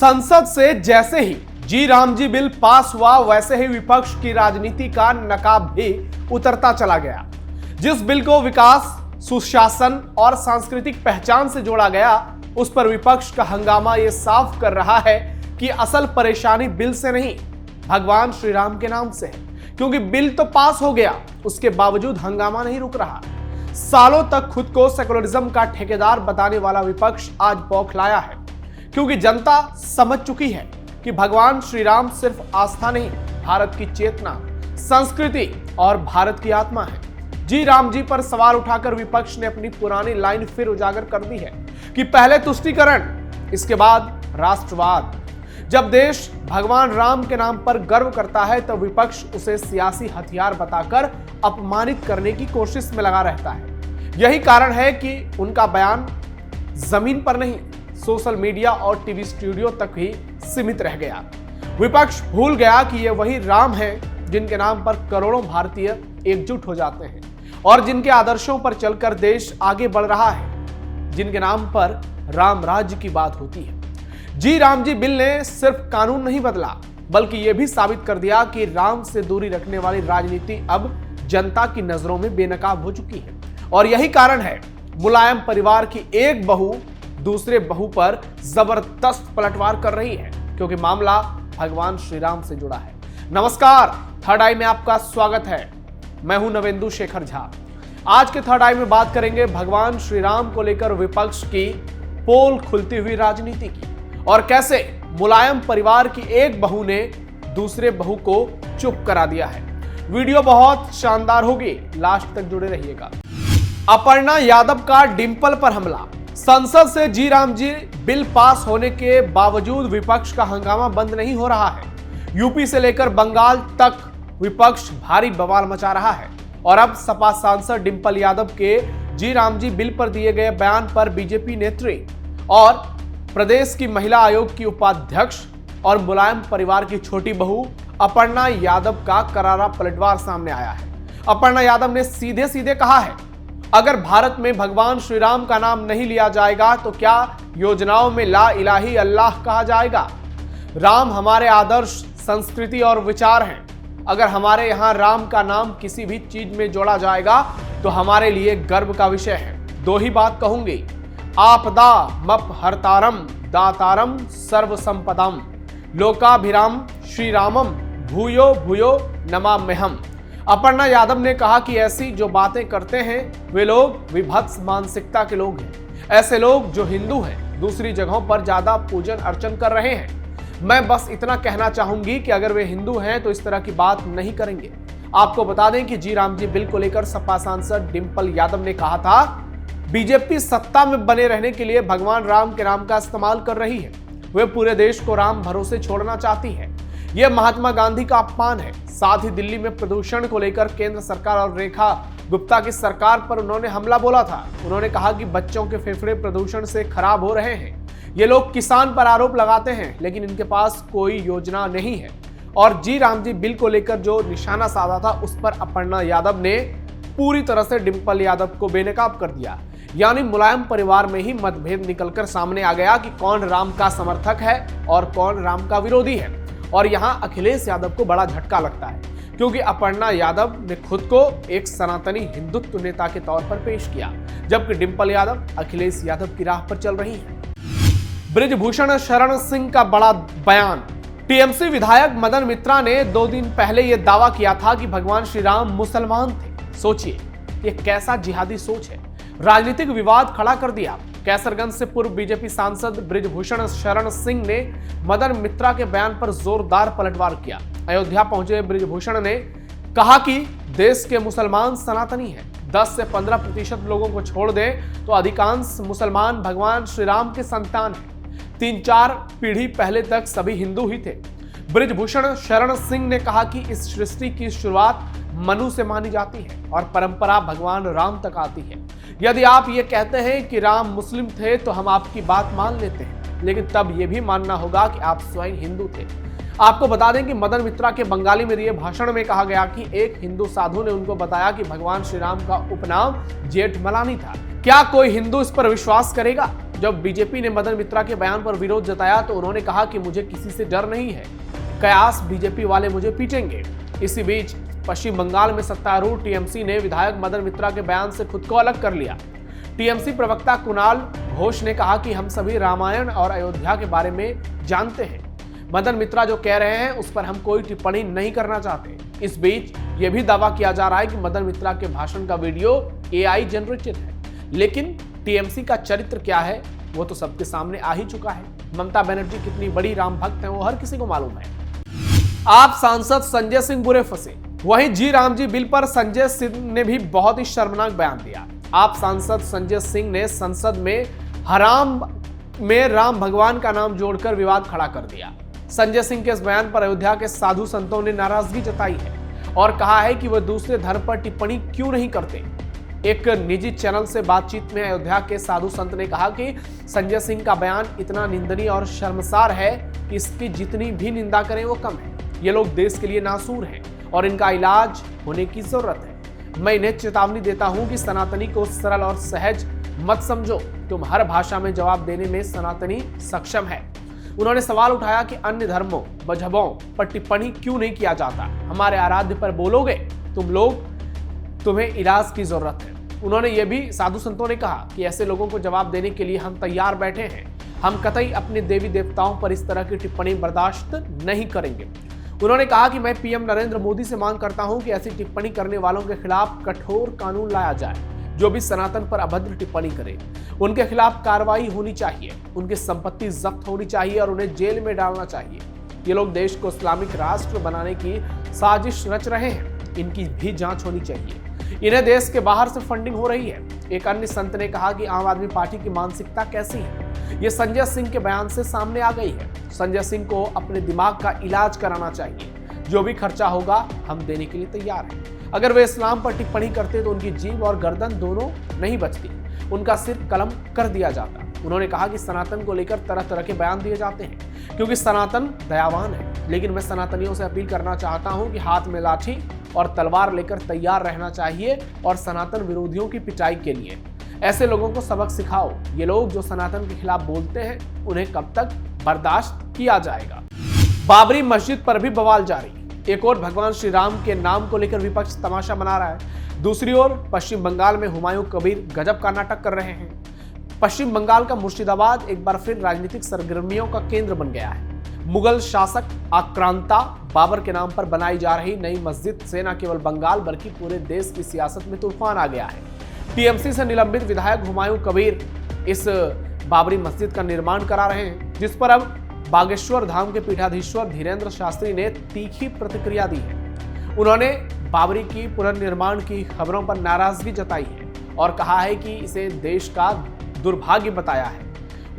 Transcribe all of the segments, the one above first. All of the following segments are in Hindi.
संसद से जैसे ही जी राम जी बिल पास हुआ वैसे ही विपक्ष की राजनीति का नकाब भी उतरता चला गया। जिस बिल को विकास, सुशासन और सांस्कृतिक पहचान से जोड़ा गया, उस पर विपक्ष का हंगामा यह साफ कर रहा है कि असल परेशानी बिल से नहीं, भगवान श्री राम के नाम से है। क्योंकि बिल तो पास हो गया, उसके बावजूद हंगामा नहीं रुक रहा। सालों तक खुद को सेकुलरिज्म का ठेकेदार बताने वाला विपक्ष आज बौखलाया है, क्योंकि जनता समझ चुकी है कि भगवान श्री राम सिर्फ आस्था नहीं, भारत की चेतना, संस्कृति और भारत की आत्मा है। जी राम जी पर सवाल उठाकर विपक्ष ने अपनी पुरानी लाइन फिर उजागर कर दी है कि पहले तुष्टीकरण, इसके बाद राष्ट्रवाद। जब देश भगवान राम के नाम पर गर्व करता है तो विपक्ष उसे सियासी हथियार बताकर अपमानित करने की कोशिश में लगा रहता है। यही कारण है कि उनका बयान जमीन पर नहीं, सोशल मीडिया और टीवी स्टूडियो तक ही सीमित रह गया। विपक्ष भूल गया कि ये वही राम है जिनके नाम पर करोड़ों भारतीय एकजुट हो जाते हैं और जिनके आदर्शों पर चलकर देश आगे बढ़ रहा है, जिनके नाम पर राम राज्य की बात होती है। जी राम जी बिल ने सिर्फ कानून नहीं बदला, बल्कि यह भी साबित कर दिया कि राम से दूरी रखने वाली राजनीति अब जनता की नजरों में बेनकाब हो चुकी है। और यही कारण है मुलायम परिवार की एक बहू दूसरे बहू पर जबरदस्त पलटवार कर रही है, क्योंकि मामला भगवान श्री राम से जुड़ा है। नमस्कार, थर्ड आई में आपका स्वागत है। मैं हूं नवेंदु शेखर झा। आज के थर्ड आई में बात करेंगे भगवान श्री राम को लेकर विपक्ष की पोल खुलती हुई राजनीति की, और कैसे मुलायम परिवार की एक बहू ने दूसरे बहू को चुप करा दिया है। वीडियो बहुत शानदार होगी, लास्ट तक जुड़े रहिएगा। अपर्णा यादव का डिंपल पर हमला। संसद से जी राम जी बिल पास होने के बावजूद विपक्ष का हंगामा बंद नहीं हो रहा है। यूपी से लेकर बंगाल तक विपक्ष भारी बवाल मचा रहा है और अब सपा सांसद डिंपल यादव के जी राम जी बिल पर दिए गए बयान पर बीजेपी नेत्री और प्रदेश की महिला आयोग की उपाध्यक्ष और मुलायम परिवार की छोटी बहू अपर्णा यादव का करारा पलटवार सामने आया है। अपर्णा यादव ने सीधे सीधे कहा है, अगर भारत में भगवान श्री राम का नाम नहीं लिया जाएगा तो क्या योजनाओं में ला इलाही अल्लाह कहा जाएगा। राम हमारे आदर्श, संस्कृति और विचार हैं। अगर हमारे यहाँ राम का नाम किसी भी चीज में जोड़ा जाएगा तो हमारे लिए गर्व का विषय है। दो ही बात कहूंगी, आपदा मप हरतारम दातारम सर्व संपदम लोकाभिराम श्री रामम भूयो भूयो नमाम्यहम्। अपर्णा यादव ने कहा कि ऐसी जो बातें करते हैं वे लोग विभत्स मानसिकता के लोग हैं। ऐसे लोग जो हिंदू हैं दूसरी जगहों पर ज्यादा पूजन अर्चन कर रहे हैं। मैं बस इतना कहना चाहूंगी कि अगर वे हिंदू हैं तो इस तरह की बात नहीं करेंगे। आपको बता दें कि जी राम जी बिल को लेकर सपा सांसद डिंपल यादव ने कहा था, बीजेपी सत्ता में बने रहने के लिए भगवान राम के नाम का इस्तेमाल कर रही है। वे पूरे देश को राम भरोसे छोड़ना चाहती है। यह महात्मा गांधी का अपमान है। साथ ही दिल्ली में प्रदूषण को लेकर केंद्र सरकार और रेखा गुप्ता की सरकार पर उन्होंने हमला बोला था। उन्होंने कहा कि बच्चों के फेफड़े प्रदूषण से खराब हो रहे हैं। ये लोग किसान पर आरोप लगाते हैं, लेकिन इनके पास कोई योजना नहीं है। और जी राम जी बिल को लेकर जो निशाना साधा था उस पर अपर्णा यादव ने पूरी तरह से डिंपल यादव को बेनकाब कर दिया। यानी मुलायम परिवार में ही मतभेद निकलकर सामने आ गया कि कौन राम का समर्थक है और कौन राम का विरोधी है। और यहां अखिलेश यादव को बड़ा झटका लगता है, क्योंकि अपर्णा यादव ने खुद को एक सनातनी हिंदुत्व नेता के तौर पर पेश किया, जबकि डिंपल यादव अखिलेश यादव की राह पर चल रही है। बृजभूषण शरण सिंह का बड़ा बयान। टीएमसी विधायक मदन मित्रा ने 2 दिन पहले यह दावा किया था कि भगवान श्री राम मुसलमान थे। सोचिए, यह कैसा जिहादी सोच है। राजनीतिक विवाद खड़ा कर दिया। कैसरगंज से पूर्व बीजेपी सांसद बृजभूषण शरण सिंह ने मदन मित्रा के बयान पर जोरदार पलटवार किया। अयोध्या पहुंचे बृजभूषण ने कहा कि देश के मुसलमान सनातनी हैं। 10 से 15% लोगों को छोड़ दें तो अधिकांश मुसलमान भगवान श्री राम के संतान हैं। 3-4 पीढ़ी पहले तक सभी हिंदू ही थे। बृजभूषण शरण सिंह ने कहा कि इस सृष्टि की शुरुआत मनु से मानी जाती है और परंपरा भगवान राम तक आती है। यदि आप ये कहते हैं कि राम मुस्लिम थे तो हम आपकी बात मान लेते हैं, लेकिन तब ये भी मानना होगा कि आप स्वयं हिंदू थे। आपको बता दें कि मदन मित्रा के बंगाली में दिए भाषण में कहा गया कि एक हिंदू साधु ने उनको बताया कि भगवान श्री राम का उपनाम जेठमलानी था। क्या कोई हिंदू इस पर विश्वास करेगा? जब बीजेपी ने मदन मित्रा के बयान पर विरोध जताया तो उन्होंने कहा कि मुझे किसी से डर नहीं है, कयास बीजेपी वाले मुझे पीटेंगे। इसी बीच पश्चिम बंगाल में सत्तारूढ़ टीएमसी ने विधायक मदन मित्रा के बयान से खुद को अलग कर लिया। टीएमसी प्रवक्ता कुणाल घोष ने कहा कि हम सभी रामायण और अयोध्या के बारे में जानते हैं। मदन मित्रा जो कह रहे हैं उस पर हम कोई टिप्पणी नहीं करना चाहते। इस बीच यह भी दावा किया जा रहा है कि मदन मित्रा के भाषण का वीडियो एआई जनरेटेड है, लेकिन टीएमसी का चरित्र क्या है वो तो सबके सामने आ ही चुका है। ममता बनर्जी कितनी बड़ी राम भक्त है वो हर किसी को मालूम है। आप सांसद संजय सिंह बुरे फंसे। वहीं जी राम जी बिल पर संजय सिंह ने भी बहुत ही शर्मनाक बयान दिया। आप सांसद संजय सिंह ने संसद में हराम में राम भगवान का नाम जोड़कर विवाद खड़ा कर दिया। संजय सिंह के इस बयान पर अयोध्या के साधु संतों ने नाराजगी जताई है और कहा है कि वह दूसरे धर्म पर टिप्पणी क्यों नहीं करते। एक निजी चैनल से बातचीत में अयोध्या के साधु संत ने कहा कि संजय सिंह का बयान इतना निंदनीय और शर्मसार है कि इसकी जितनी भी निंदा करें वो कम है। ये लोग देश के लिए नासूर हैं और इनका इलाज होने की जरूरत है। मैं इन्हें चेतावनी देता हूं कि सनातनी को सरल और सहज मत समझो। तुम हर भाषा में जवाब देने में सनातनी सक्षम है। उन्होंने सवाल उठाया कि अन्य धर्मों मजहबों पर टिप्पणी क्यों नहीं किया जाता। हमारे आराध्य पर बोलोगे तुम्हें इलाज की जरूरत है। उन्होंने ये भी साधु संतों ने कहा कि ऐसे लोगों को जवाब देने के लिए हम तैयार बैठे हैं। हम कतई अपने देवी देवताओं पर इस तरह की टिप्पणी बर्दाश्त नहीं करेंगे। उन्होंने कहा कि मैं पीएम नरेंद्र मोदी से मांग करता हूं कि ऐसी टिप्पणी करने वालों के खिलाफ कठोर कानून लाया जाए। जो भी सनातन पर अभद्र टिप्पणी करे उनके खिलाफ कार्रवाई होनी चाहिए, उनकी संपत्ति जब्त होनी चाहिए और उन्हें जेल में डालना चाहिए। ये लोग देश को इस्लामिक राष्ट्र बनाने की साजिश रच रहे हैं, इनकी भी जांच होनी चाहिए। इन्हें देश के बाहर से फंडिंग हो रही है। एक अन्य संत ने कहा कि आम आदमी पार्टी की मानसिकता कैसी है, ये संजय सिंह के बयान से सामने आ गई है। संजय सिंह को अपने दिमाग का इलाज कराना चाहिए। जो भी खर्चा होगा हम देने के लिए तैयार हैं। अगर वे इस्लाम पर टिप्पणी करते तो उनकी जीभ और गर्दन दोनों नहीं बचती, उनका सिर कलम कर दिया जाता। उन्होंने कहा कि सनातन को लेकर तरह तरह के बयान दिए जाते हैं क्योंकि सनातन दयावान है, लेकिन मैं सनातनियों से अपील करना चाहता हूं कि हाथ में लाठी और तलवार लेकर तैयार रहना चाहिए और सनातन विरोधियों की पिटाई के लिए ऐसे लोगों को सबक सिखाओ। ये लोग जो सनातन के खिलाफ बोलते हैं उन्हें कब तक बर्दाश्त किया जाएगा। बाबरी मस्जिद पर भी बवाल जारी। एक और भगवान श्री राम के नाम को लेकर विपक्ष तमाशा मना रहा है, दूसरी ओर पश्चिम बंगाल में हुमायूं कबीर गजब का नाटक कर रहे हैं। पश्चिम बंगाल का मुर्शिदाबाद एक बार फिर राजनीतिक सरगर्मियों का केंद्र बन गया है। मुगल शासक आक्रांता बाबर के नाम पर बनाई जा रही नई मस्जिद से न केवल बंगाल बल्कि पूरे देश की सियासत में तूफान आ गया है। टीएमसी से निलंबित विधायक हुमायूं कबीर इस बाबरी मस्जिद का निर्माण करा रहे हैं, जिस पर अब बागेश्वर धाम के पीठाधीश्वर धीरेन्द्र शास्त्री ने तीखी प्रतिक्रिया दी है। उन्होंने बाबरी की पुनर्निर्माण की खबरों पर नाराजगी जताई है और कहा है कि इसे देश का दुर्भाग्य बताया है।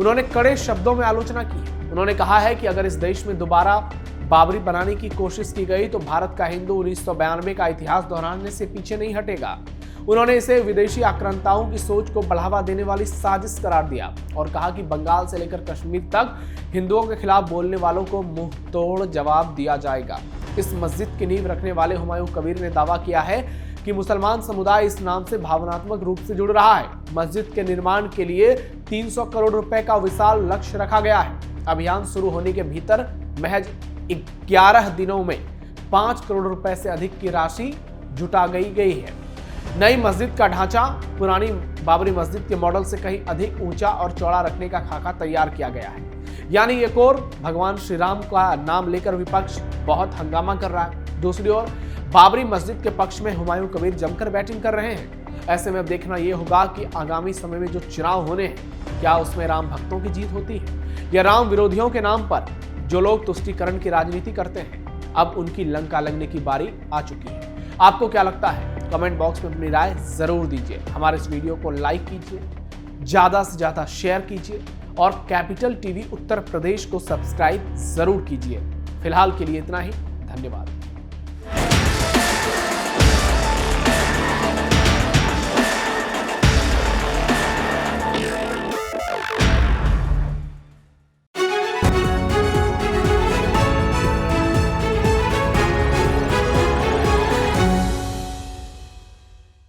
उन्होंने कड़े शब्दों में आलोचना की है। उन्होंने कहा है कि अगर इस देश में दोबारा बाबरी बनाने की कोशिश की गई तो भारत का हिंदू 1992 का इतिहास दोहराने से पीछे नहीं हटेगा। उन्होंने इसे विदेशी आक्रांताओं की सोच को बढ़ावा देने वाली साजिश करार दिया और कहा कि बंगाल से लेकर कश्मीर तक हिंदुओं के खिलाफ बोलने वालों को मुंह तोड़ जवाब दिया जाएगा। इस मस्जिद की नींव रखने वाले हुमायूं कबीर ने दावा किया है कि मुसलमान समुदाय इस नाम से भावनात्मक रूप से जुड़ रहा है। मस्जिद के निर्माण के लिए 300 करोड़ रुपए का विशाल लक्ष्य रखा गया है। अभियान शुरू होने के भीतर महज 11 दिनों में 5 करोड़ रुपए से अधिक की राशि जुटा गई है। नई मस्जिद का ढांचा पुरानी बाबरी मस्जिद के मॉडल से कहीं अधिक ऊंचा और चौड़ा रखने का खाका तैयार किया गया है। यानी एक ओर भगवान श्री राम का नाम लेकर विपक्ष बहुत हंगामा कर रहा है, दूसरी ओर बाबरी मस्जिद के पक्ष में हुमायूं कबीर जमकर बैटिंग कर रहे हैं। ऐसे में अब देखना यह होगा कि आगामी समय में जो चुनाव होने हैं क्या उसमें राम भक्तों की जीत होती है या राम विरोधियों के नाम पर जो लोग तुष्टीकरण की राजनीति करते हैं अब उनकी लंका लगने की बारी आ चुकी है। आपको क्या लगता है? कमेंट बॉक्स में अपनी राय जरूर दीजिए। हमारे इस वीडियो को लाइक कीजिए, ज्यादा से ज्यादा शेयर कीजिए और कैपिटल टीवी उत्तर प्रदेश को सब्सक्राइब जरूर कीजिए। फिलहाल के लिए इतना ही, धन्यवाद।